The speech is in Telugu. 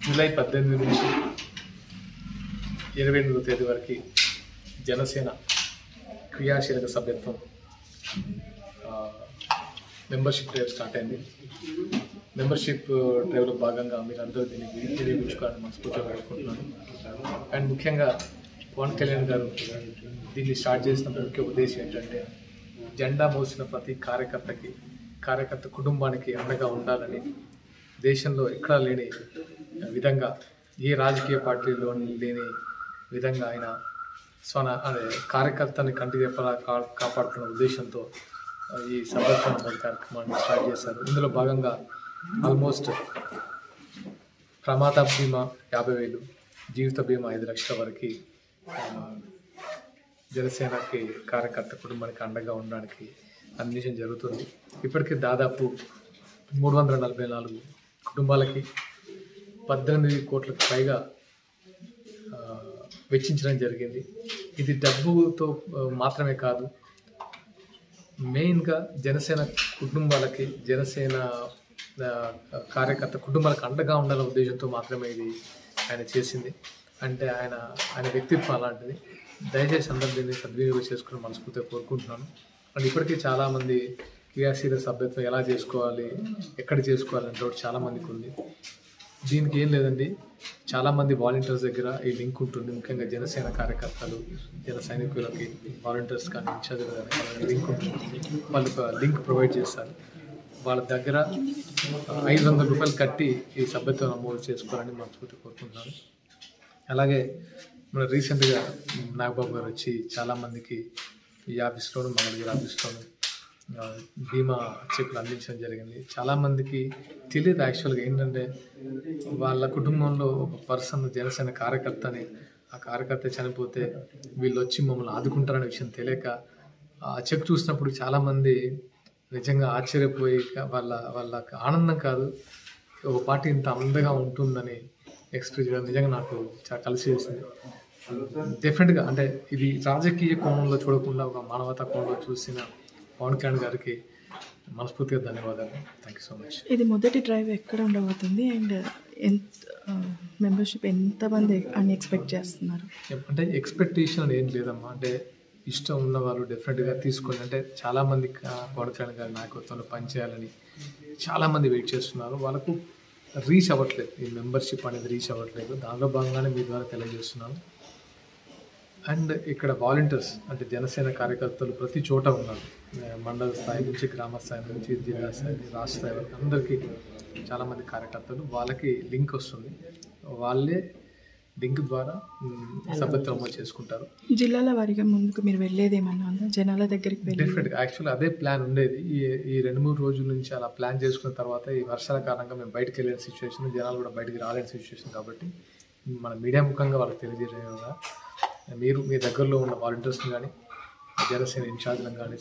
జూలై 18 నుంచి 28వ తేదీ వరకు జనసేన క్రియాశీలక సభ్యత్వం మెంబర్షిప్ డ్రైవ్ స్టార్ట్ అయింది. మెంబర్షిప్ డ్రైవ్లో భాగంగా మీరందరూ దీనికి వినియోగించుకోవాలని మనస్ఫూర్తిగా కోరుకుంటున్నాను. అండ్ ముఖ్యంగా పవన్ కళ్యాణ్ గారు దీన్ని స్టార్ట్ చేసిన ముఖ్య ఉద్దేశం ఏంటంటే జెండా మోసిన ప్రతి కార్యకర్త కుటుంబానికి అండగా ఉండాలని, దేశంలో ఎక్కడా లేని విధంగా ఏ రాజకీయ పార్టీలో లేని విధంగా ఆయన కార్యకర్తని కంటికి రెప్పలా కాపాడుతున్న ఉద్దేశంతో ఈ సభ్యత్వ నమోదు కార్యక్రమాన్ని స్టార్ట్ చేశారు. ఇందులో భాగంగా ఆల్మోస్ట్ ప్రమాద బీమా 50,000, జీవిత బీమా 5 లక్షల వరకు జనసేనకి కార్యకర్త కుటుంబానికి అండగా ఉండడానికి అందించడం జరుగుతుంది. ఇప్పటికే దాదాపు 344 కుటుంబాలకి 18 కోట్లకు పైగా వెచ్చించడం జరిగింది. ఇది డబ్బుతో మాత్రమే కాదు, మెయిన్గా జనసేన కుటుంబాలకి, జనసేన కార్యకర్త కుటుంబాలకు అండగా ఉండాలనే ఉద్దేశంతో మాత్రమే ఇది ఆయన చేసింది. అంటే ఆయన వ్యక్తిత్వం అలాంటిది. దయచేసి అందరూ దీన్ని సద్వినియోగం చేసుకుని మనస్ఫూర్తిగా కోరుకుంటున్నాను. అండ్ ఇప్పటికీ చాలామంది క్రియాశీల సభ్యత్వం ఎలా చేసుకోవాలి, ఎక్కడ చేసుకోవాలని డౌట్ చాలామందికి ఉంది. దీనికి ఏం లేదండి, చాలామంది వాలంటీర్స్ దగ్గర ఈ లింక్ ఉంటుంది. ముఖ్యంగా జనసేన కార్యకర్తలు, జన సైనికులకి వాలంటీర్స్ కానీ ఇన్ఛార్జ్లు కానీ లింక్ ఉంటుంది. వాళ్ళు ఒక లింక్ ప్రొవైడ్ చేస్తారు. వాళ్ళ దగ్గర 500 రూపాయలు కట్టి ఈ సభ్యత్వం నమోదు చేసుకోవాలని మనస్ఫూర్తి కోరుకుంటున్నాను. అలాగే మన రీసెంట్గా నాగబాబు గారు వచ్చి చాలామందికి ఈ ఆఫీస్లోను, మంగళగిరి ఆఫీస్లోను బీమా చెక్కులు అందించడం జరిగింది. చాలామందికి తెలియదు యాక్చువల్గా ఏంటంటే వాళ్ళ కుటుంబంలో ఒక పర్సన్ జనసేన కార్యకర్తని, ఆ కార్యకర్త చనిపోతే వీళ్ళు వచ్చి మమ్మల్ని ఆదుకుంటారనే విషయం తెలియక ఆ చెక్ చూసినప్పుడు చాలామంది నిజంగా ఆశ్చర్యపోయి వాళ్ళకి ఆనందం కాదు, ఒక పార్టీ ఇంత అందంగా ఉంటుందని ఎక్స్ప్రెస్ చేయడం నిజంగా నాకు చాలా కలిసి చేసింది. డెఫినెట్గా అంటే ఇది రాజకీయ కోణంలో చూడకుండా ఒక మానవతా కోణంలో చూసిన పవన్ కళ్యాణ్ గారికి మనస్ఫూర్తిగా ధన్యవాదాలు. Thank you so much. ఇది మొదటి డ్రైవ్ ఎక్కడ ఉండబోతుంది అండ్ మెంబర్షిప్ ఎంతమంది అని ఎక్స్పెక్ట్ చేస్తున్నారు? అంటే ఎక్స్పెక్టేషన్ ఏం లేదమ్మా, అంటే ఇష్టం ఉన్న వాళ్ళు డెఫినెట్గా తీసుకొని, అంటే చాలామంది పవన్ కళ్యాణ్ గారి నాయకత్వంలో పనిచేయాలని చాలామంది వెయిట్ చేస్తున్నారు. వాళ్ళకు రీచ్ అవ్వట్లేదు, ఈ మెంబర్షిప్ అనేది రీచ్ అవ్వట్లేదు. దానిలో భాగంగానే మీ ద్వారా తెలియజేస్తున్నాను. అండ్ ఇక్కడ వాలంటీర్స్ అంటే జనసేన కార్యకర్తలు ప్రతి చోట ఉన్నారు. మండల స్థాయి నుంచి, గ్రామ స్థాయి నుంచి, జిల్లా స్థాయి, రాష్ట్ర స్థాయి వరకు అందరికీ చాలామంది కార్యకర్తలు, వాళ్ళకి లింక్ వస్తుంది. వాళ్ళే లింక్ ద్వారా సభ్యత్వం నమోదు చేసుకుంటారు. జిల్లాల వారీగా ముందుకు మీరు వెళ్ళేది ఏమన్నా ఉందా, జనాల దగ్గరికి వెళ్ళి? డెఫినెట్గా యాక్చువల్లీ అదే ప్లాన్ ఉండేది. ఈ 2-3 రోజుల నుంచి అలా ప్లాన్ చేసుకున్న తర్వాత ఈ వర్షాల కారణంగా మేము బయటకు వెళ్ళిన సిచ్యువేషన్, జనాలు కూడా బయటికి రాలేని సిచ్యువేషన్ కాబట్టి మన మీడియా ముఖంగా వాళ్ళకి తెలియజేయగా మీరు మీ దగ్గరలో ఉన్న వాలంటీర్స్ని కానీ, జనసేన ఇన్ఛార్జ్లను కానీ